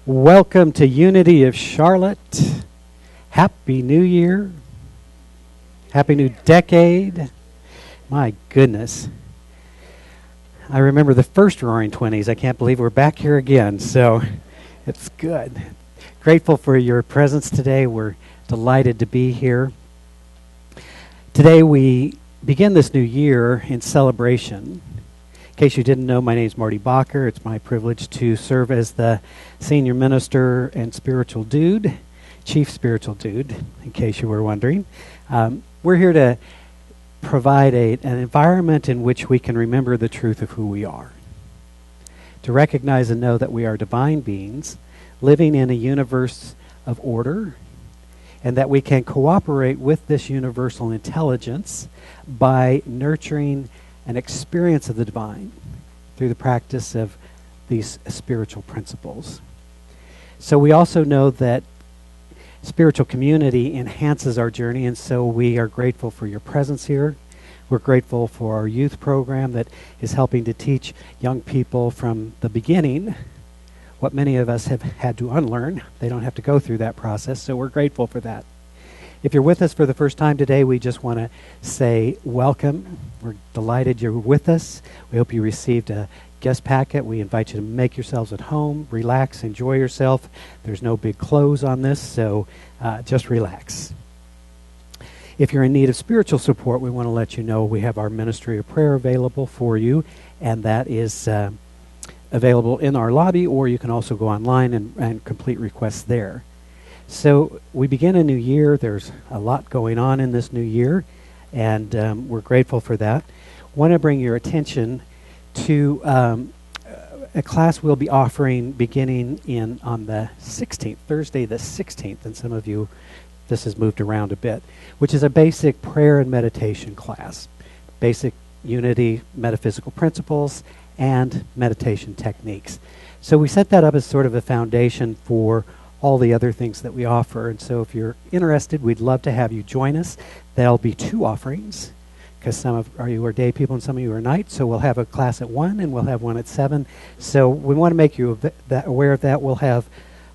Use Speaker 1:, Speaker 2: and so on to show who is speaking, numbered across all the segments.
Speaker 1: Welcome to Unity of Charlotte. Happy New Year. Happy New Decade. My goodness. I remember the first Roaring Twenties. I can't believe we're back here again, so it's good. Grateful for your presence today. We're delighted to be here. Today we begin this new year in celebration. In case you didn't know, my name is Marty Bacher. It's my privilege to serve as the senior minister and spiritual dude, chief spiritual dude, in case you were wondering. We're here to provide an environment in which we can remember the truth of who we are, to recognize and know that we are divine beings living in a universe of order, and that we can cooperate with this universal intelligence by nurturing an experience of the divine through the practice of these spiritual principles. So we also know that spiritual community enhances our journey, and so we are grateful for your presence here. We're grateful for our youth program that is helping to teach young people from the beginning what many of us have had to unlearn. They don't have to go through that process, so we're grateful for that. If you're with us for the first time today, we just want to say welcome. We're delighted you're with us. We hope you received a guest packet. We invite you to make yourselves at home, relax, enjoy yourself. There's no big close on this, so just relax. If you're in need of spiritual support, we want to let you know we have our Ministry of Prayer available for you, and that is available in our lobby, or you can also go online and complete requests there. So we begin a new year. There's a lot going on in this new year, and we're grateful for that. Want to bring your attention to a class we'll be offering beginning on the 16th, Thursday the 16th, and some of you, this has moved around a bit, which is a basic prayer and meditation class, basic unity, metaphysical principles, and meditation techniques. So we set that up as sort of a foundation for all the other things that we offer. And so if you're interested, we'd love to have you join us. There'll be two offerings, because some of you are day people and some of you are night. So we'll have a class at 1 and we'll have one at 7. So we want to make you aware of that. We'll have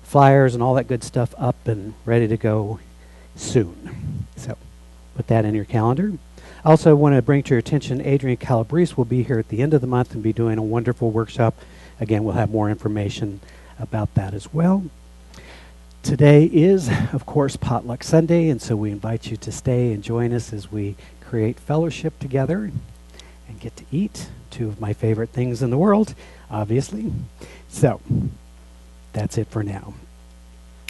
Speaker 1: flyers and all that good stuff up and ready to go soon. So put that in your calendar. I also want to bring to your attention Adrian Calabrese will be here at the end of the month and be doing a wonderful workshop. Again, we'll have more information about that as well. Today is, of course, Potluck Sunday, and so we invite you to stay and join us as we create fellowship together and get to eat. Two of my favorite things in the world, obviously. So, that's it for now.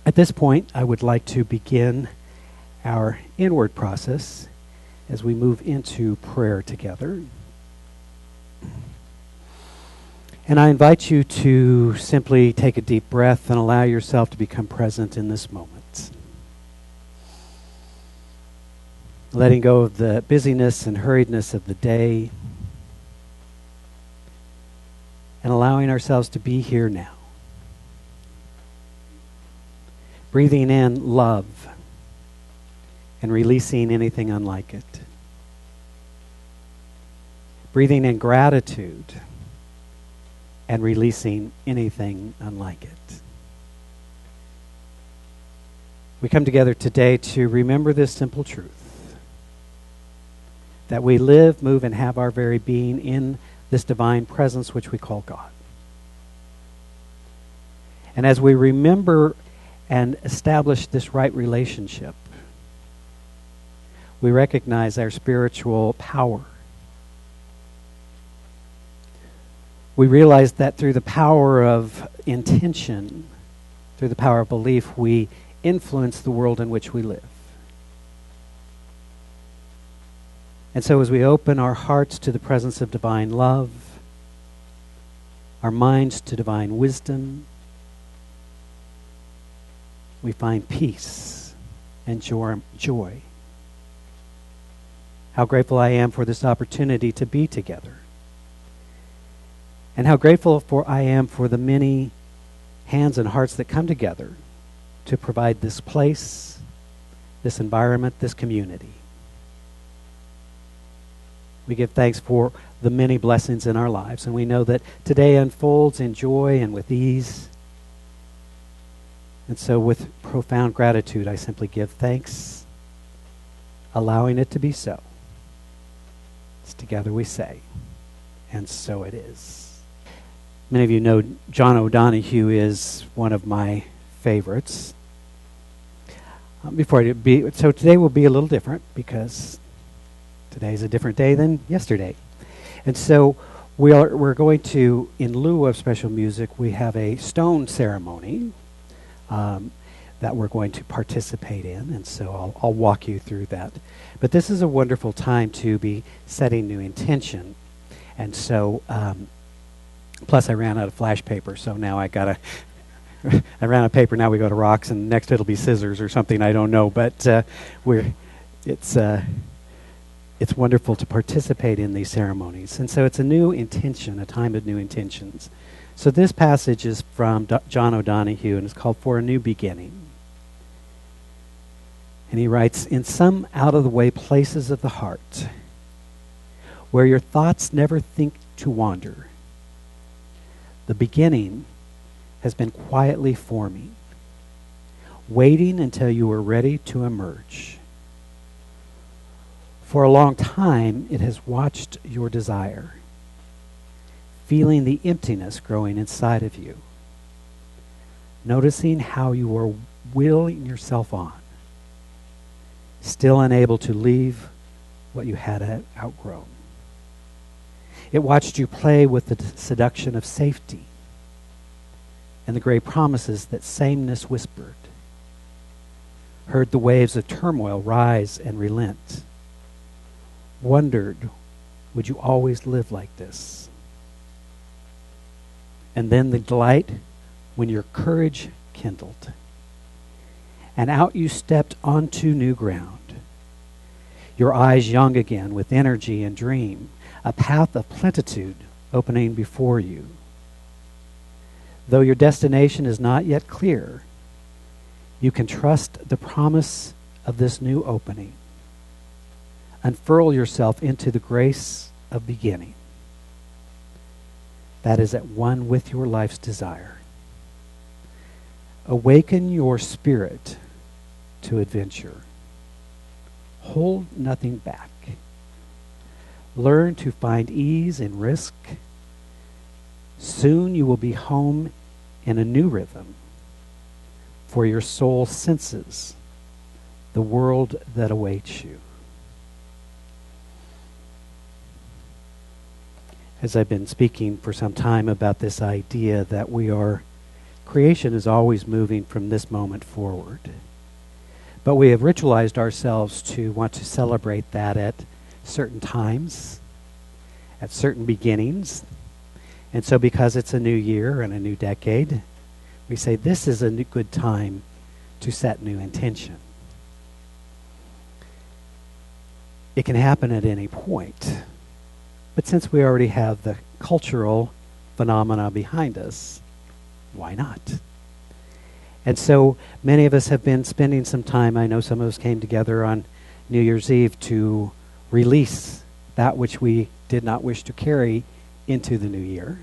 Speaker 1: At this point, I would like to begin our inward process as we move into prayer together. And I invite you to simply take a deep breath and allow yourself to become present in this moment. Letting go of the busyness and hurriedness of the day, and allowing ourselves to be here now. Breathing in love and releasing anything unlike it. Breathing in gratitude and releasing anything unlike it. We come together today to remember this simple truth, that we live, move, and have our very being in this divine presence which we call God. And as we remember and establish this right relationship, we recognize our spiritual power. We realize that through the power of intention, through the power of belief, we influence the world in which we live. And so as we open our hearts to the presence of divine love, our minds to divine wisdom, we find peace and joy. How grateful I am for this opportunity to be together. And how grateful I am for the many hands and hearts that come together to provide this place, this environment, this community. We give thanks for the many blessings in our lives, and we know that today unfolds in joy and with ease. And so with profound gratitude, I simply give thanks, allowing it to be so. It's together we say, and so it is. Many of you know John O'Donohue is one of my favorites. So today will be a little different because today's a different day than yesterday. And so we're going to, in lieu of special music, we have a stone ceremony that we're going to participate in. And so I'll walk you through that. But this is a wonderful time to be setting new intention. And so, plus I ran out of flash paper, so now I ran out of paper, now we go to rocks, and next it'll be scissors or something, I don't know. But it's wonderful to participate in these ceremonies. And so it's a new intention, a time of new intentions. So this passage is from John O'Donohue, and it's called For a New Beginning. And he writes, in some out-of-the-way places of the heart, where your thoughts never think to wander, the beginning has been quietly forming, waiting until you are ready to emerge. For a long time, it has watched your desire, feeling the emptiness growing inside of you, noticing how you are willing yourself on, still unable to leave what you had outgrown. It watched you play with the seduction of safety and the gray promises that sameness whispered, heard the waves of turmoil rise and relent, wondered, would you always live like this? And then the delight when your courage kindled, and out you stepped onto new ground, your eyes young again with energy and dream, a path of plenitude opening before you. Though your destination is not yet clear, you can trust the promise of this new opening. Unfurl yourself into the grace of beginning that is at one with your life's desire. Awaken your spirit to adventure. Hold nothing back. Learn to find ease in risk. Soon you will be home in a new rhythm, for your soul senses the world that awaits you. As I've been speaking for some time about this idea that creation is always moving from this moment forward. But we have ritualized ourselves to want to celebrate that at certain times, at certain beginnings. And so because it's a new year and a new decade, we say this is a good time to set new intention. It can happen at any point. But since we already have the cultural phenomena behind us, why not? And so many of us have been spending some time, I know some of us came together on New Year's Eve to release that which we did not wish to carry into the new year.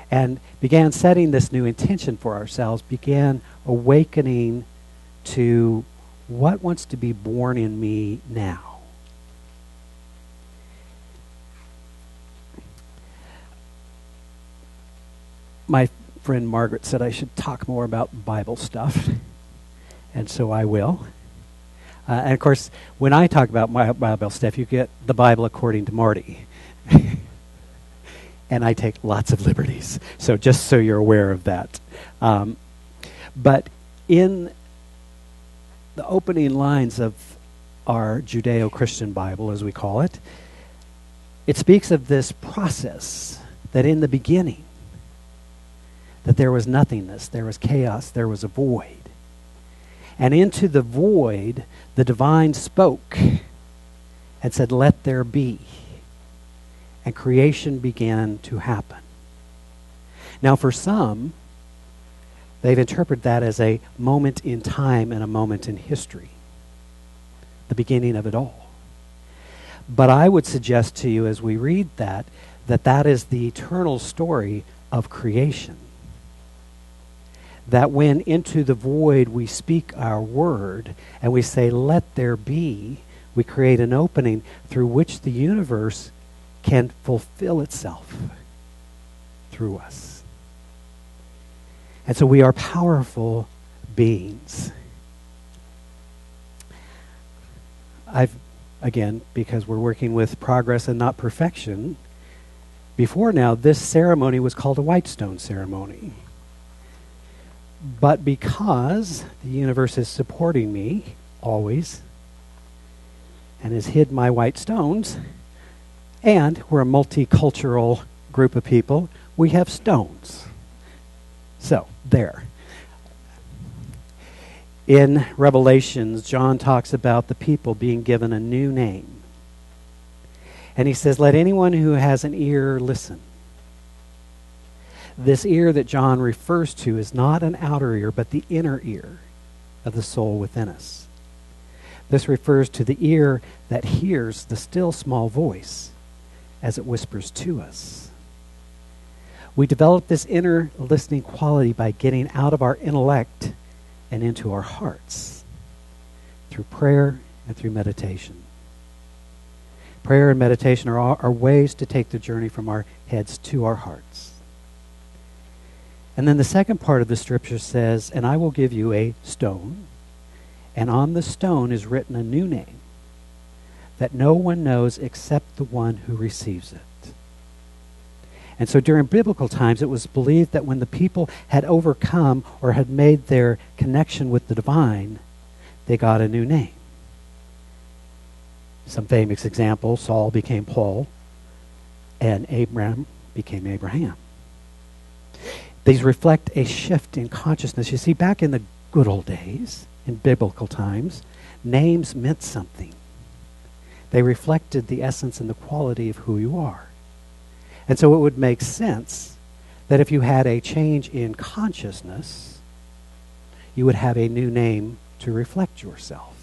Speaker 1: And began setting this new intention for ourselves, began awakening to what wants to be born in me now. My friend Margaret said I should talk more about Bible stuff, and so I will. And of course, when I talk about my Bible stuff, you get the Bible according to Marty. And I take lots of liberties, so just so you're aware of that. But in the opening lines of our Judeo-Christian Bible, as we call it, it speaks of this process that in the beginning, that there was nothingness, there was chaos, there was a void. And into the void, the divine spoke and said, let there be. And creation began to happen. Now for some, they've interpreted that as a moment in time and a moment in history. The beginning of it all. But I would suggest to you as we read that that is the eternal story of creation. that when into the void we speak our word and we say, let there be, we create an opening through which the universe can fulfill itself through us. And so we are powerful beings. Again, because we're working with progress and not perfection, before now, this ceremony was called a white stone ceremony. But because the universe is supporting me always and has hid my white stones, and we're a multicultural group of people, we have stones. So, there. In Revelations, John talks about the people being given a new name. And he says, let anyone who has an ear listen. This ear that John refers to is not an outer ear, but the inner ear of the soul within us. This refers to the ear that hears the still small voice as it whispers to us. We develop this inner listening quality by getting out of our intellect and into our hearts through prayer and through meditation. Prayer and meditation are ways to take the journey from our heads to our hearts. And then the second part of the scripture says, and I will give you a stone, and on the stone is written a new name that no one knows except the one who receives it. And so during biblical times, it was believed that when the people had overcome or had made their connection with the divine, they got a new name. Some famous examples, Saul became Paul, and Abraham became Abraham. These reflect a shift in consciousness. You see, back in the good old days, in biblical times, names meant something. They reflected the essence and the quality of who you are. And so it would make sense that if you had a change in consciousness, you would have a new name to reflect yourself.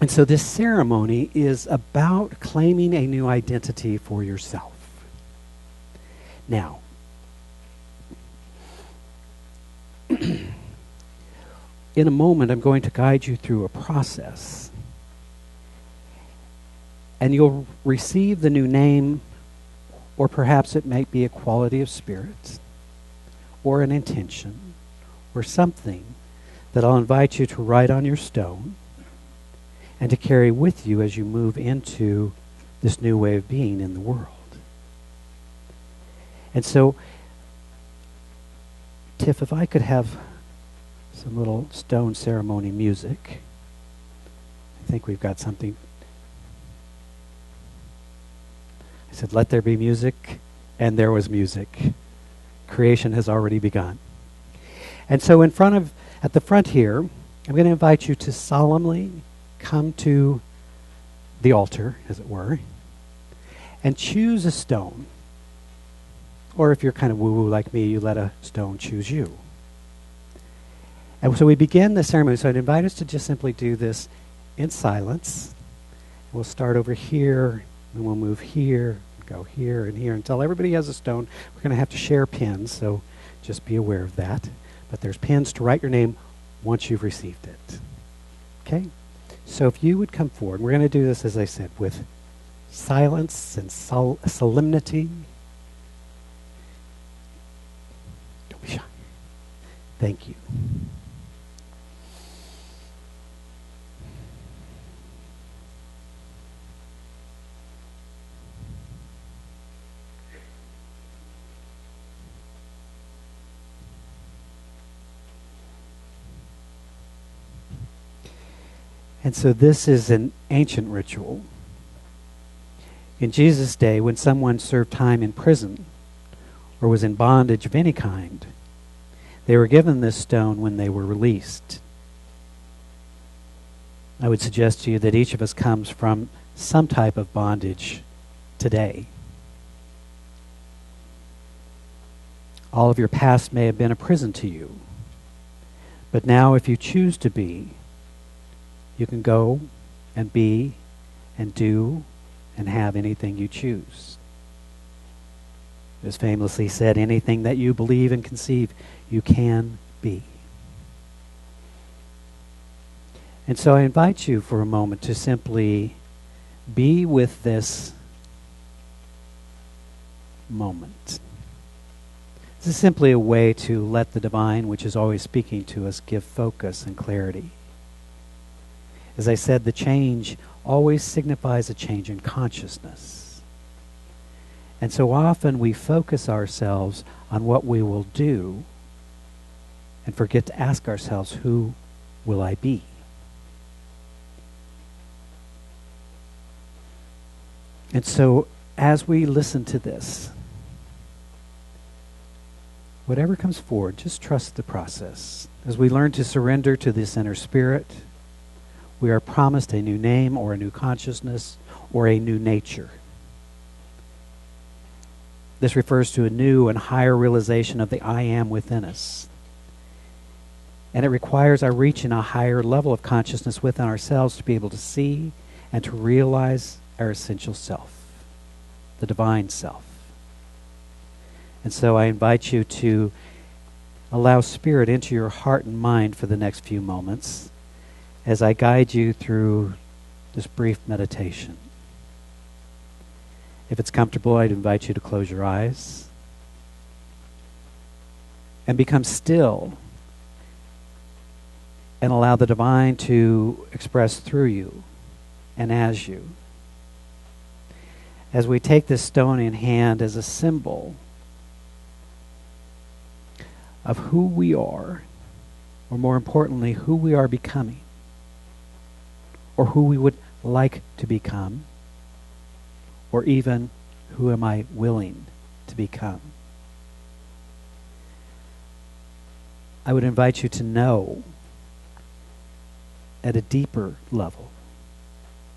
Speaker 1: And so this ceremony is about claiming a new identity for yourself. Now, in a moment, I'm going to guide you through a process. And you'll receive the new name, or perhaps it might be a quality of spirit, or an intention, or something that I'll invite you to write on your stone and to carry with you as you move into this new way of being in the world. And so, Tiff, if I could have some little stone ceremony music. I think we've got something. I said, let there be music, and there was music. Creation has already begun. And so at the front here, I'm going to invite you to solemnly come to the altar, as it were, and choose a stone. Or if you're kind of woo-woo like me, you let a stone choose you. And so we begin the ceremony. So I'd invite us to just simply do this in silence. We'll start over here, and we'll move here, go here and here, until everybody has a stone. We're going to have to share pins, so just be aware of that. But there's pins to write your name once you've received it. Okay? So if you would come forward, we're going to do this, as I said, with silence and solemnity. Don't be shy. Thank you. And so this is an ancient ritual. In Jesus' day, when someone served time in prison or was in bondage of any kind, they were given this stone when they were released. I would suggest to you that each of us comes from some type of bondage today. All of your past may have been a prison to you. But now, if you choose to be, you can go and be and do and have anything you choose. It was famously said, anything that you believe and conceive, you can be. And so I invite you for a moment to simply be with this moment. This is simply a way to let the divine, which is always speaking to us, give focus and clarity. As I said, the change always signifies a change in consciousness. And so often we focus ourselves on what we will do and forget to ask ourselves, who will I be? And so as we listen to this, whatever comes forward, just trust the process. As we learn to surrender to this inner spirit, we are promised a new name or a new consciousness or a new nature. This refers to a new and higher realization of the I am within us. And it requires our reaching a higher level of consciousness within ourselves to be able to see and to realize our essential self, the divine self. And so I invite you to allow Spirit into your heart and mind for the next few moments as I guide you through this brief meditation. If it's comfortable, I'd invite you to close your eyes and become still and allow the divine to express through you and as you. As we take this stone in hand as a symbol of who we are, or more importantly, who we are becoming, or who we would like to become, or even who am I willing to become. I would invite you to know at a deeper level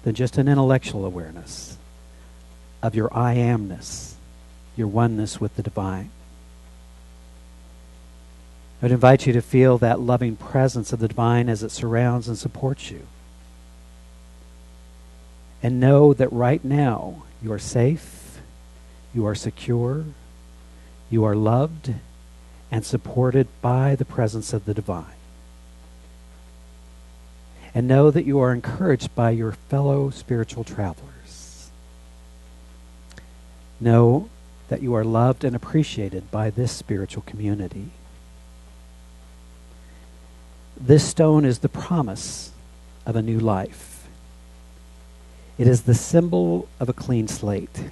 Speaker 1: than just an intellectual awareness of your I amness, your oneness with the divine. I would invite you to feel that loving presence of the divine as it surrounds and supports you. And know that right now you are safe, you are secure, you are loved and supported by the presence of the divine. And know that you are encouraged by your fellow spiritual travelers. Know that you are loved and appreciated by this spiritual community. This stone is the promise of a new life. It is the symbol of a clean slate.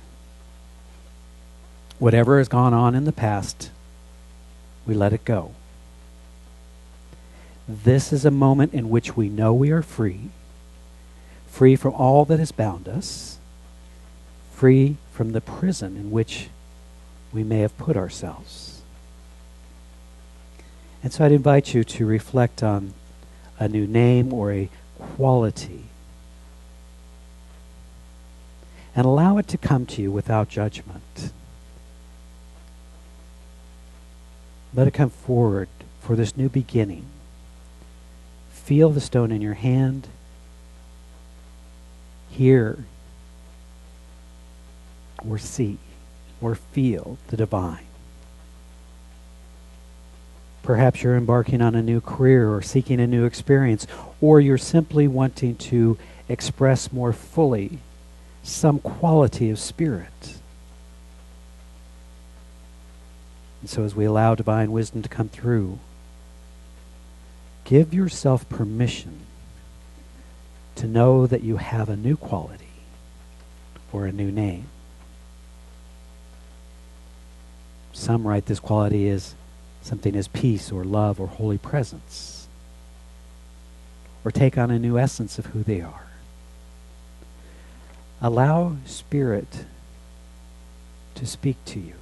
Speaker 1: Whatever has gone on in the past, we let it go. This is a moment in which we know we are free, free from all that has bound us, free from the prison in which we may have put ourselves. And so I'd invite you to reflect on a new name or a quality and allow it to come to you without judgment. Let it come forward for this new beginning. Feel the stone in your hand. Hear or see or feel the divine. Perhaps you're embarking on a new career or seeking a new experience, or you're simply wanting to express more fully some quality of spirit. And so as we allow divine wisdom to come through, give yourself permission to know that you have a new quality or a new name. Some write this quality as something as peace or love or holy presence, or take on a new essence of who they are. Allow Spirit to speak to you.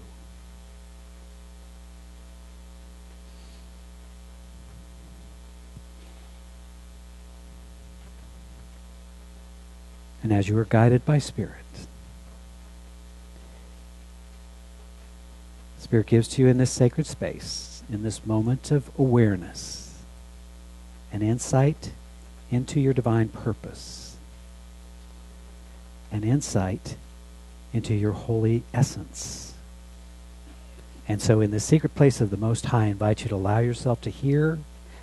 Speaker 1: And as you are guided by Spirit, Spirit gives to you in this sacred space, in this moment of awareness, an insight into your divine purpose, an insight into your holy essence, And so in the secret place of the Most High, I invite you to allow yourself to hear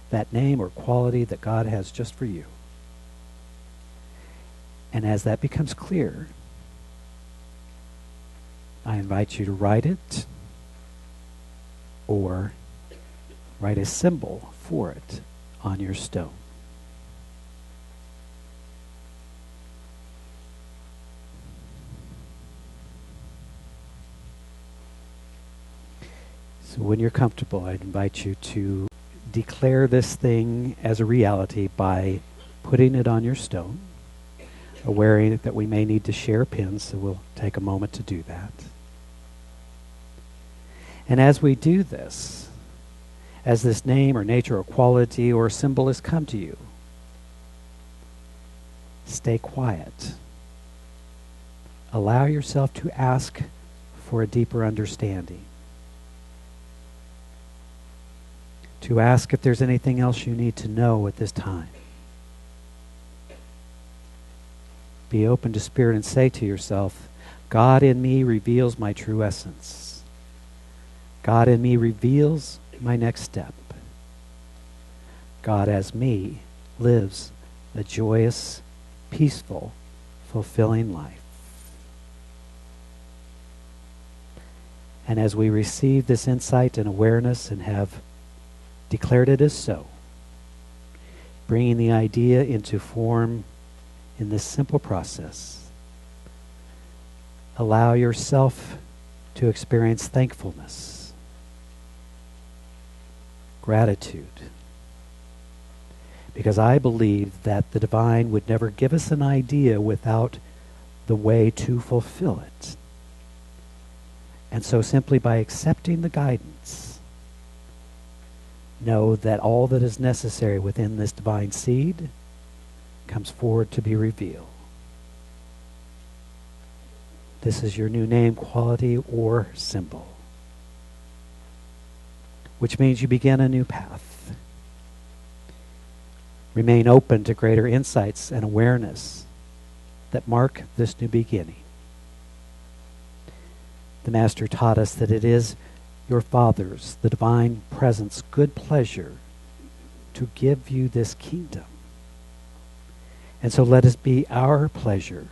Speaker 1: that name or quality that God has just for you. And as that becomes clear, I invite you to write it or write a symbol for it on your stone. So when you're comfortable, I'd invite you to declare this thing as a reality by putting it on your stone, aware that we may need to share pins, so we'll take a moment to do that. And as we do this, as this name or nature or quality or symbol has come to you, stay quiet. Allow yourself to ask for a deeper understanding. To ask if there's anything else you need to know at this time. Be open to Spirit and say to yourself, God in me reveals my true essence. God in me reveals my next step. God as me lives a joyous, peaceful, fulfilling life. And as we receive this insight and awareness and have declared it as so, bringing the idea into form in this simple process, allow yourself to experience thankfulness, gratitude, because I believe that the divine would never give us an idea without the way to fulfill it. And so simply by accepting the guidance, know that all that is necessary within this divine seed comes forward to be revealed. This is your new name, quality, or symbol, which means you begin a new path. Remain open to greater insights and awareness that mark this new beginning. The Master taught us that it is your Father's, the divine presence, good pleasure to give you this kingdom. And so let it be our pleasure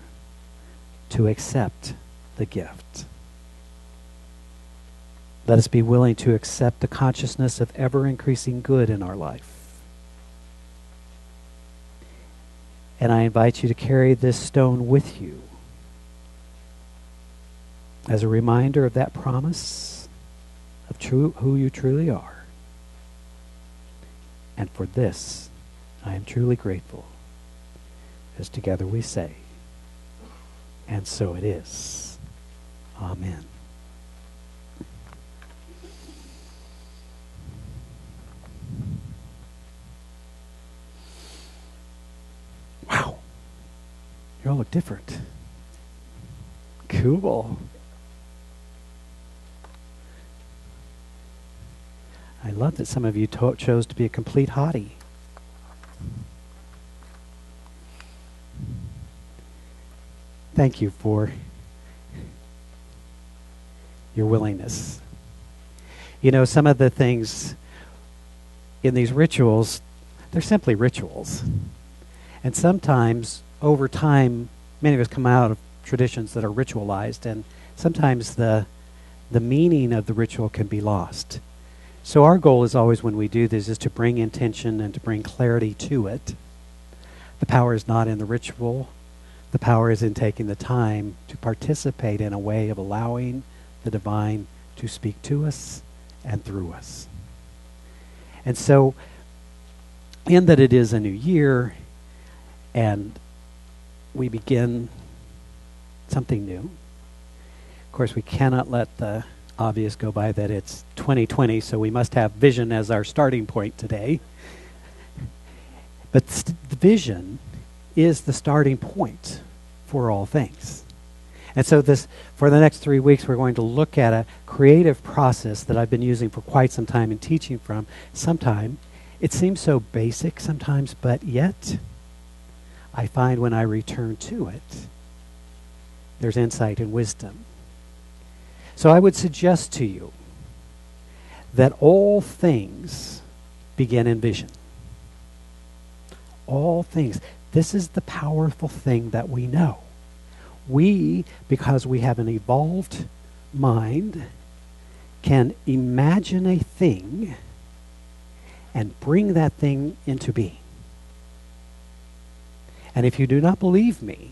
Speaker 1: to accept the gift. Let us be willing to accept the consciousness of ever-increasing good in our life. And I invite you to carry this stone with you as a reminder of that promise of who you truly are. And for this, I am truly grateful, as together we say, and so it is. Amen. Wow. You all look different. Cool. I love that some of you chose to be a complete hottie. Thank you for your willingness. You know, some of the things in these rituals, they're simply rituals. And sometimes, over time, many of us come out of traditions that are ritualized, and sometimes the meaning of the ritual can be lost. So our goal is always, when we do this, is to bring intention and to bring clarity to it. The power is not in the ritual. The power is in taking the time to participate in a way of allowing the divine to speak to us and through us. And so, in that it is a new year, and we begin something new. Of course, we cannot let the obvious go by that it's 2020, so we must have vision as our starting point today. But the vision is the starting point for all things. And so for the next 3 weeks, we're going to look at a creative process that I've been using for quite some time and teaching from. Sometimes it seems so basic sometimes, but yet I find when I return to it, there's insight and wisdom. So I would suggest to you that all things begin in vision. All things. This is the powerful thing that we know. We, because we have an evolved mind, can imagine a thing and bring that thing into being. And if you do not believe me,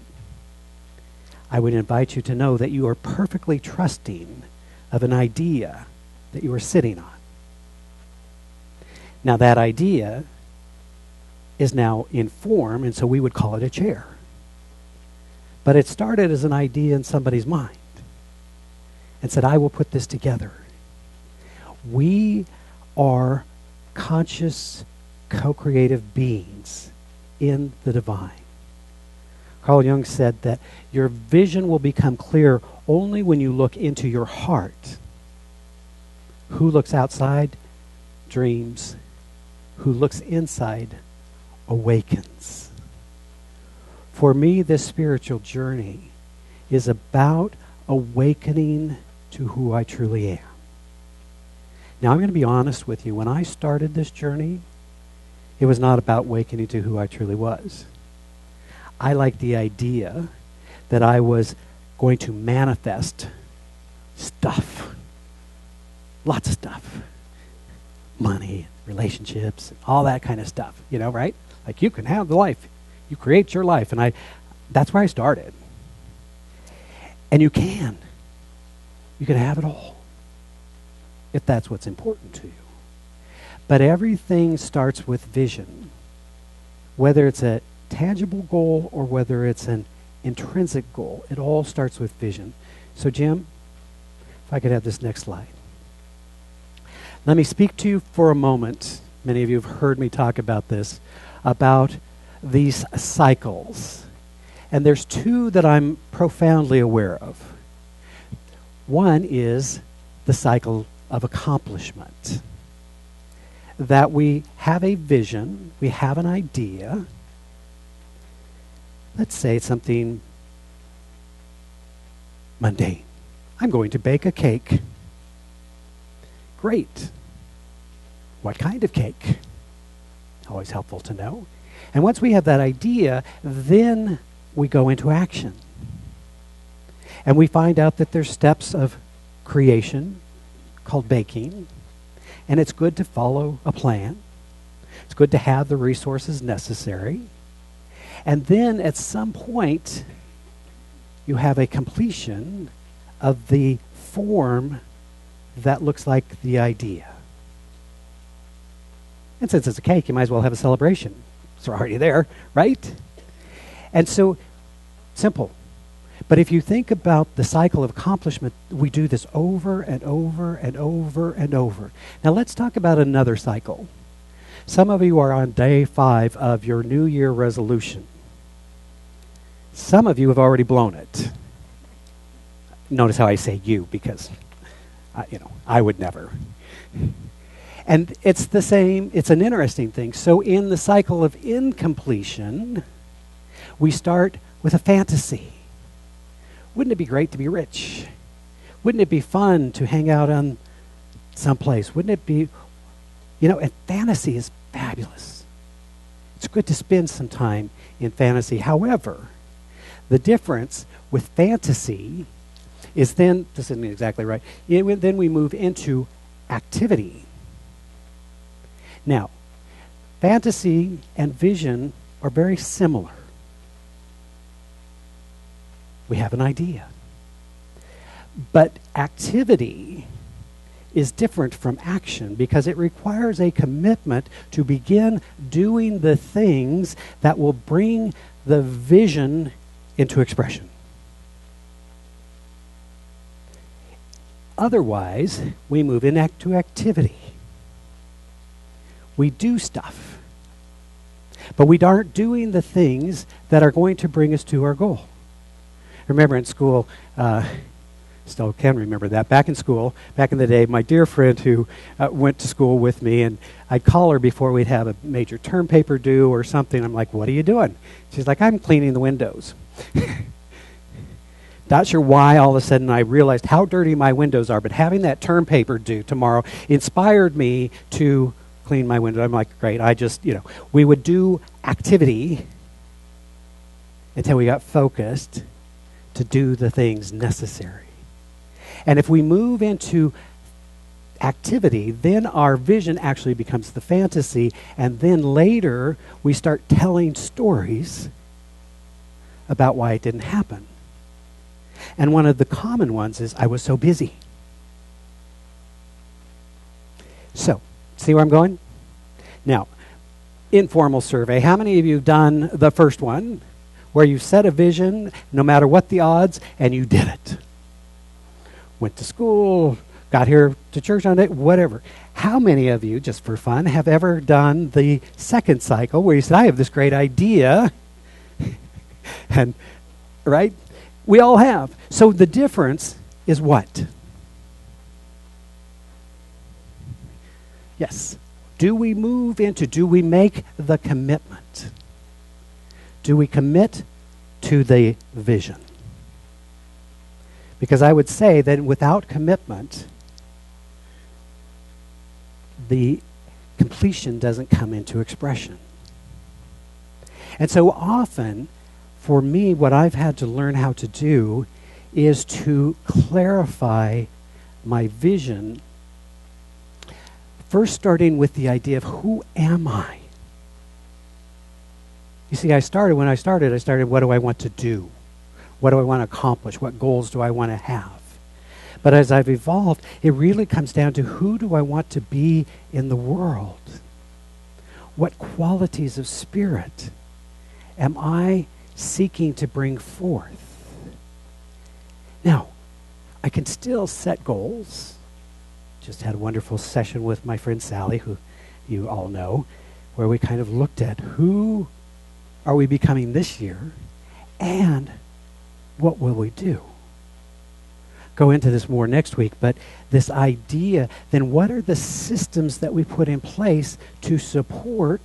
Speaker 1: I would invite you to know that you are perfectly trusting of an idea that you are sitting on. Now that idea is now in form, and so we would call it a chair. But it started as an idea in somebody's mind and said, I will put this together. We are conscious, co-creative beings in the divine. Carl Jung said that your vision will become clear only when you look into your heart. Who looks outside dreams. Who looks inside awakens. For me, this spiritual journey is about awakening to who I truly am. Now, I'm going to be honest with you. When I started this journey, it was not about awakening to who I truly was. I liked the idea that I was going to manifest stuff. Lots of stuff. Money, relationships, all that kind of stuff. You know, right? Like, you can have the life. You create your life. And that's where I started. And you can. You can have it all, if that's what's important to you. But everything starts with vision. Whether it's a tangible goal or whether it's an intrinsic goal, it all starts with vision. So Jim, if I could have this next slide. Let me speak to you for a moment. Many of you have heard me talk about this, about these cycles. And there's two that I'm profoundly aware of. One is the cycle of accomplishment. That we have a vision, we have an idea. Let's say it's something mundane. I'm going to bake a cake. Great. What kind of cake? Always helpful to know. And once we have that idea, then we go into action. And we find out that there's steps of creation called baking. And it's good to follow a plan. It's good to have the resources necessary. And then at some point, you have a completion of the form that looks like the idea. And since it's a cake, you might as well have a celebration. It's already there, right? And so, simple. But if you think about the cycle of accomplishment, we do this over and over and over and over. Now let's talk about another cycle. Some of you are on day 5 of your New Year resolution. Some of you have already blown it. Notice how I say you, because I would never. And it's the same, it's an interesting thing. So in the cycle of incompletion, we start with a fantasy. Wouldn't it be great to be rich? Wouldn't it be fun to hang out on someplace? Wouldn't it be, and fantasy is fabulous. It's good to spend some time in fantasy. However, the difference with fantasy is then, this isn't exactly right, then we move into activity. Now, fantasy and vision are very similar. We have an idea. But activity is different from action because it requires a commitment to begin doing the things that will bring the vision into expression. Otherwise, we move into activity. We do stuff. But we aren't doing the things that are going to bring us to our goal. Remember in school, still can remember that. Back in school, back in the day, my dear friend who went to school with me, and I'd call her before we'd have a major term paper due or something. I'm like, what are you doing? She's like, I'm cleaning the windows. Not sure why all of a sudden I realized how dirty my windows are, but having that term paper due tomorrow inspired me to clean my window. I'm like, great, we would do activity until we got focused to do the things necessary. And if we move into activity, then our vision actually becomes the fantasy, and then later we start telling stories about why it didn't happen. And one of the common ones is, I was so busy. So, see where I'm going? Now, informal survey. How many of you have done the first one, where you set a vision, no matter what the odds, and you did it? Went to school, got here to church on it, whatever. How many of you, just for fun, have ever done the second cycle, where you said, I have this great idea, and, right? We all have. So the difference is what? Yes. Do we make the commitment? Do we commit to the vision? Because I would say that without commitment, the completion doesn't come into expression. And so often, for me, what I've had to learn how to do is to clarify my vision, first starting with the idea of who am I? You see, when I started, what do I want to do? What do I want to accomplish? What goals do I want to have? But as I've evolved, it really comes down to, who do I want to be in the world? What qualities of spirit am I seeking to bring forth? Now, I can still set goals. Just had a wonderful session with my friend Sally, who you all know, where we kind of looked at who are we becoming this year, and what will we do? Go into this more next week, but this idea, then what are the systems that we put in place to support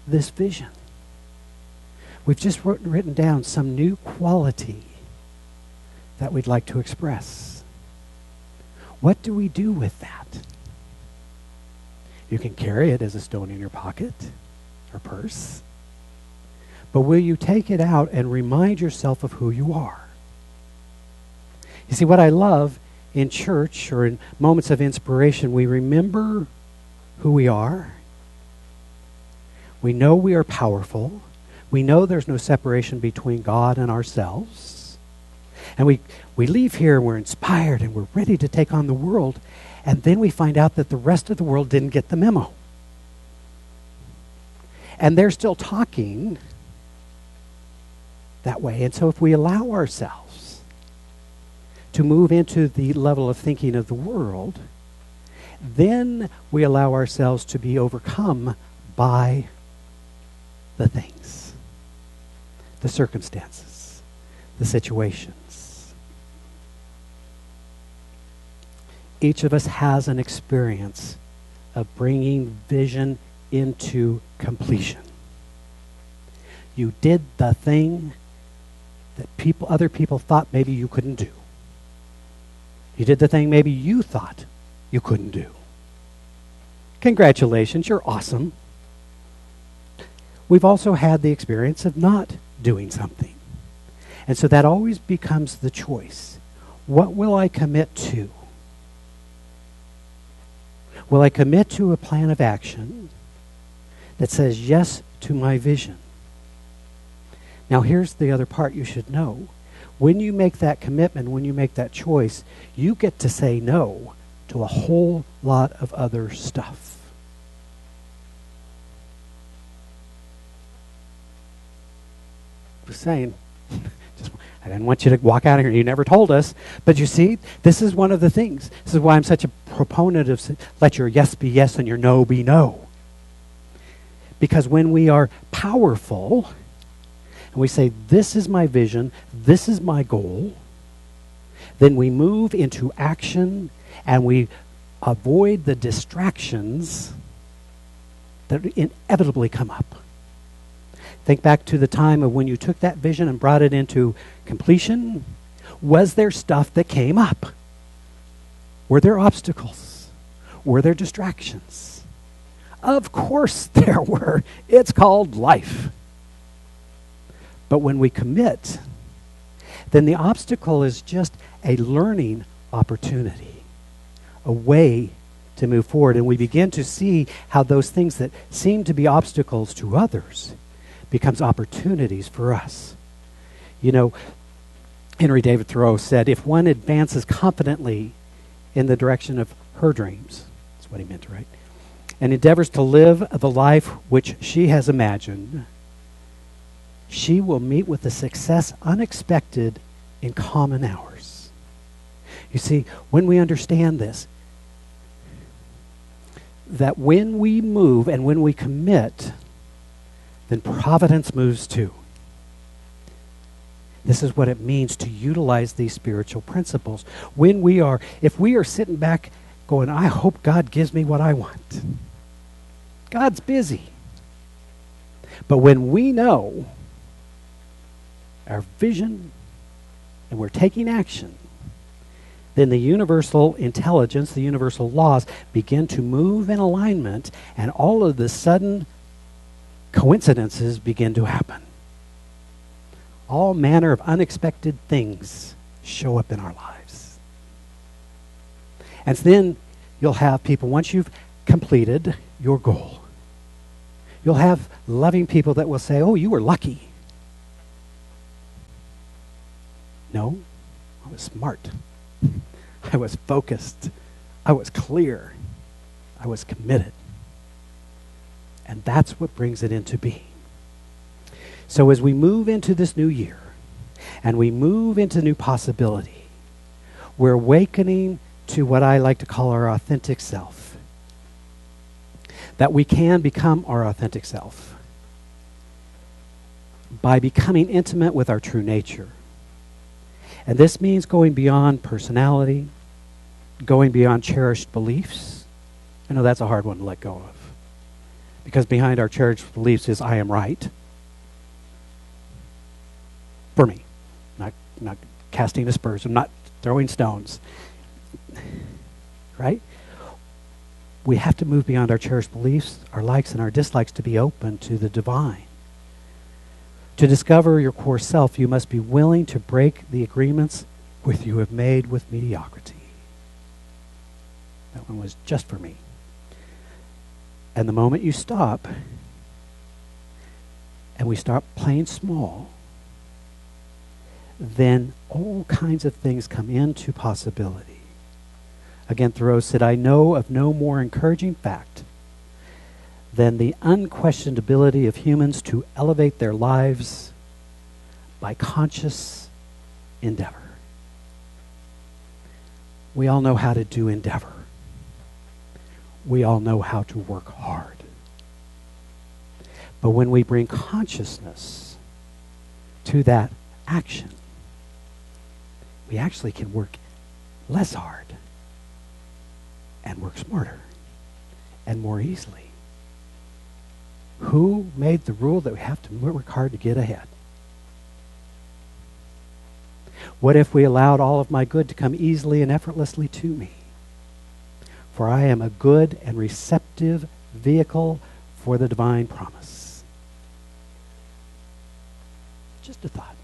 Speaker 1: this vision? We've just written down some new quality that we'd like to express. What do we do with that? You can carry it as a stone in your pocket or purse, but will you take it out and remind yourself of who you are? You see, what I love in church or in moments of inspiration, we remember who we are. We know we are powerful. We know there's no separation between God and ourselves. And we leave here and we're inspired and we're ready to take on the world. And then we find out that the rest of the world didn't get the memo. And they're still talking that way. And so if we allow ourselves to move into the level of thinking of the world, then we allow ourselves to be overcome by the things, the circumstances, the situations. Each of us has an experience of bringing vision into completion. You did the thing that other people thought maybe you couldn't do. You did the thing maybe you thought you couldn't do. Congratulations, you're awesome. We've also had the experience of not doing something. And so that always becomes the choice. What will I commit to? Will I commit to a plan of action that says yes to my vision? Now here's the other part you should know. When you make that commitment, when you make that choice, you get to say no to a whole lot of other stuff. Just saying. I didn't want you to walk out of here. You never told us. But you see, this is one of the things. This is why I'm such a proponent of let your yes be yes and your no be no. Because when we are powerful, and we say, this is my vision, this is my goal, then we move into action and we avoid the distractions that inevitably come up. Think back to the time of when you took that vision and brought it into completion. Was there stuff that came up? Were there obstacles? Were there distractions? Of course there were. It's called life. But when we commit, then the obstacle is just a learning opportunity, a way to move forward. And we begin to see how those things that seem to be obstacles to others becomes opportunities for us. You know, Henry David Thoreau said, if one advances confidently in the direction of her dreams, that's what he meant, right? And endeavors to live the life which she has imagined, she will meet with a success unexpected in common hours. You see, when we understand this, that when we move and when we commit, then providence moves too. This is what it means to utilize these spiritual principles. If we are sitting back going, I hope God gives me what I want. God's busy. But when we know our vision and we're taking action, then the universal intelligence, the universal laws begin to move in alignment, and all of the sudden coincidences begin to happen. All manner of unexpected things show up in our lives. And then you'll have people, once you've completed your goal, you'll have loving people that will say, oh, you were lucky. No, I was smart. I was focused. I was clear. I was committed. And that's what brings it into being. So as we move into this new year and we move into new possibility, we're awakening to what I like to call our authentic self. That we can become our authentic self by becoming intimate with our true nature. And this means going beyond personality, going beyond cherished beliefs. I know that's a hard one to let go of. Because behind our cherished beliefs is I am right. For me. Not casting aspersions, not throwing stones. Right? We have to move beyond our cherished beliefs, our likes and our dislikes, to be open to the divine. To discover your core self, you must be willing to break the agreements which you have made with mediocrity. That one was just for me. And the moment you stop, and we start playing small, then all kinds of things come into possibility. Again, Thoreau said, I know of no more encouraging fact than the unquestioned ability of humans to elevate their lives by conscious endeavor. We all know how to do endeavor. We all know how to work hard. But when we bring consciousness to that action, we actually can work less hard and work smarter and more easily. Who made the rule that we have to work hard to get ahead? What if we allowed all of my good to come easily and effortlessly to me? For I am a good and receptive vehicle for the divine promise. Just a thought.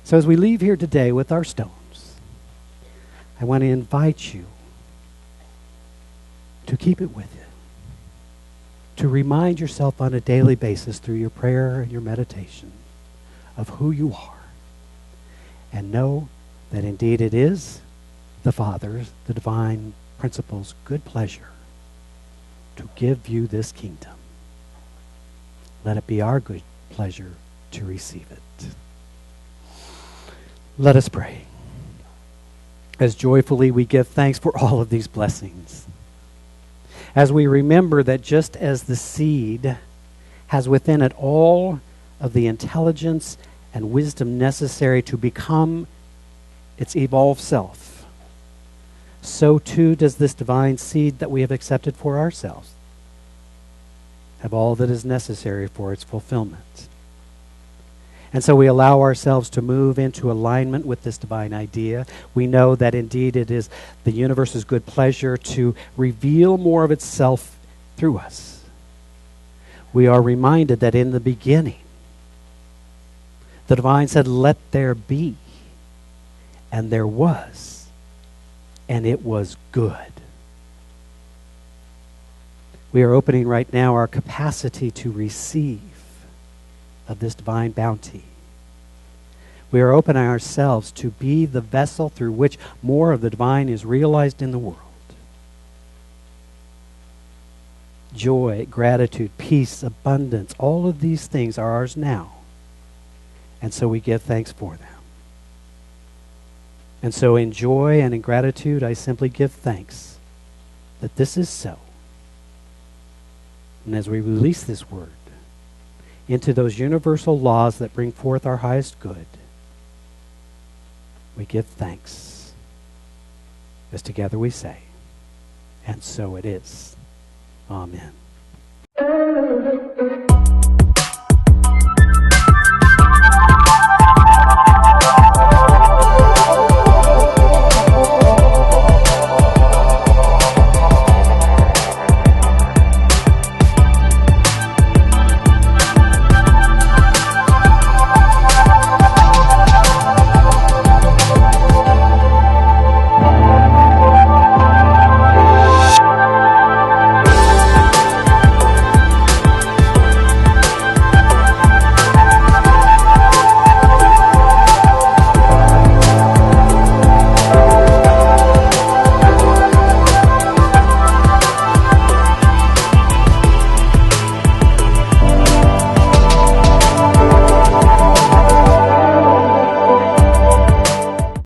Speaker 1: So as we leave here today with our stones, I want to invite you to keep it with you. To remind yourself on a daily basis through your prayer and your meditation of who you are. And know that indeed it is the Father's, the divine principle's good pleasure to give you this kingdom. Let it be our good pleasure to receive it. Let us pray. As joyfully we give thanks for all of these blessings. As we remember that just as the seed has within it all of the intelligence and wisdom necessary to become its evolved self, so too does this divine seed that we have accepted for ourselves have all that is necessary for its fulfillment. And so we allow ourselves to move into alignment with this divine idea. We know that indeed it is the universe's good pleasure to reveal more of itself through us. We are reminded that in the beginning, the divine said, "Let there be." And there was. And it was good. We are opening right now our capacity to receive of this divine bounty. We are opening ourselves to be the vessel through which more of the divine is realized in the world. Joy, gratitude, peace, abundance, all of these things are ours now. And so we give thanks for them. And so in joy and in gratitude, I simply give thanks that this is so. And as we release this word into those universal laws that bring forth our highest good, we give thanks. As together we say, and so it is. Amen.